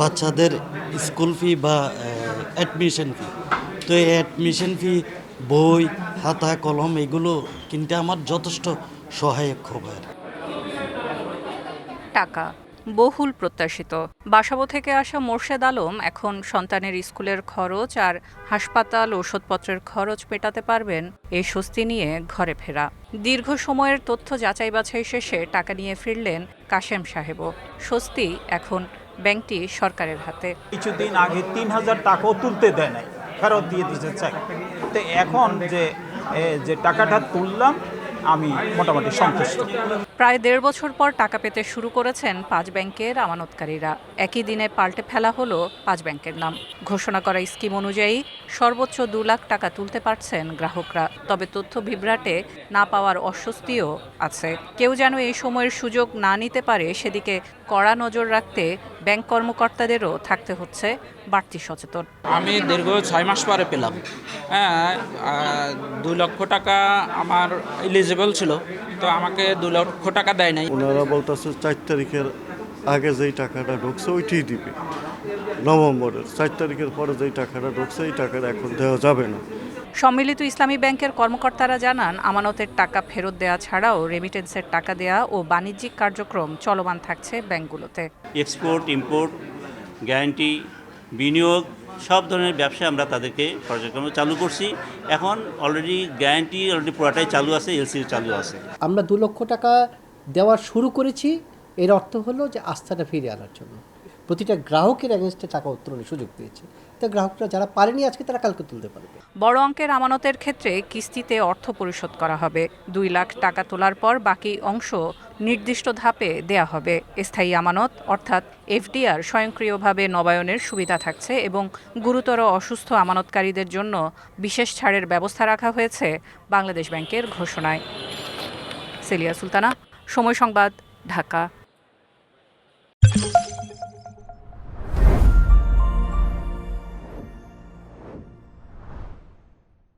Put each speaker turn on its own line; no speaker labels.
বাচ্চাদের স্কুল ফি বা অ্যাডমিশন ফি। তো এই অ্যাডমিশন ফি, বই, খাতা, কলম এগুলো কিনতে আমার যথেষ্ট সহায়ক হবে।
টাকা বহুল প্রত্যাশিত। বাসাবো থেকে আসা মোর্শেদ আলম এখন সন্তানের স্কুলের খরচ আর হাসপাতাল ওষুধপত্রের খরচ মেটাতে পারবেন এই স্বস্তি নিয়ে ঘরে ফেরা। দীর্ঘ সময়ের তথ্য যাচাই বাছাই শেষে টাকা নিয়ে ফিরলেন কাশেম সাহেবও। স্বস্তি এখন ব্যাংকটি সরকারের হাতে।
কিছুদিন আগে ৩,০০০ টাকাও তুলতে দেয় নাই, ফেরত দিয়ে দিতে চাই। তো এখন যে টাকাটা তুললাম আমি মোটামুটি সন্তুষ্ট।
প্রায় ১.৫ বছর পর টাকা পেতে শুরু করেছেন ৫ ব্যাংকের আমানতকারীরা। একই দিনে পাল্টে ফেলা হলো ৫ ব্যাংকের নাম। ঘোষণা করা স্কিম অনুযায়ী সর্বোচ্চ ২ লাখ টাকা তুলতে পারছেন গ্রাহকরা। তবে তথ্য বিভ্রাটে না পাওয়ার অস্বস্তিও আছে। কেউ যেন এই সময়ের সুযোগ না নিতে পারে সেদিকে কড়া নজর রাখতে ব্যাংক কর্মকর্তাদেরও থাকতে হচ্ছে বাড়তি সচেতন।
আমি দীর্ঘ ৬ মাস পরে পেলাম। হ্যাঁ, ২ লক্ষ টাকা আমার এলিজিবল ছিল, তো আমাকে ২ লক্ষ টাকা দেয় নাই।
ওনারা বলতেছে ৪ তারিখের আগে যেই টাকাটা ঢুকছে ওইটাই দিবে, নভেম্বরের ৪ তারিখের পরে যেই টাকাটা ঢুকছে এই টাকাটা এখন দেওয়া যাবে না।
সম্মিলিত ইসলামী ব্যাংকের কর্মকর্তারা জানান, আমানতের টাকা ফেরত দেওয়া ছাড়াও রেমিটেন্সের টাকা দেওয়া ও বাণিজ্যিক কার্যক্রম চলমান থাকছে ব্যাংকগুলোতে।
এক্সপোর্ট, ইম্পোর্ট, গ্যারান্টি, বিনিয়োগ সব ধরনের ব্যবসা আমরা তাদেরকে কার্যক্রম চালু করছি। এখন অলরেডি গ্যারান্টি পুরাটাই চালু আছে, এলসি চালু আছে।
আমরা ২ লক্ষ টাকা দেওয়া শুরু করেছি, এর অর্থ হলো যে আস্থাটা ফিরে আনার জন্য প্রতিটা গ্রাহকের এগেনস্টে টাকা উত্তোলনের সুযোগ পেয়েছে। তো গ্রাহকরা যারা পারেনি আজকে তারা কালকে তুলতে পারবে।
বড় অঙ্কের আমানতের ক্ষেত্রে কিস্তিতে অর্থ পরিশোধ করা হবে। ২ লাখ টাকা তোলার পর বাকি অংশ নির্দিষ্ট ধাপে দেয়া হবে। স্থায়ী আমানত অর্থাৎ এফডিআর স্বয়ংক্রিয়ভাবে নবায়নের সুবিধা থাকছে এবং গুরুতর অসুস্থ আমানতকারীদের জন্য বিশেষ ছাড়ের ব্যবস্থা রাখা হয়েছে বাংলাদেশ ব্যাংকের ঘোষণায়। সেলিয়া সুলতানা, সময় সংবাদ, ঢাকা।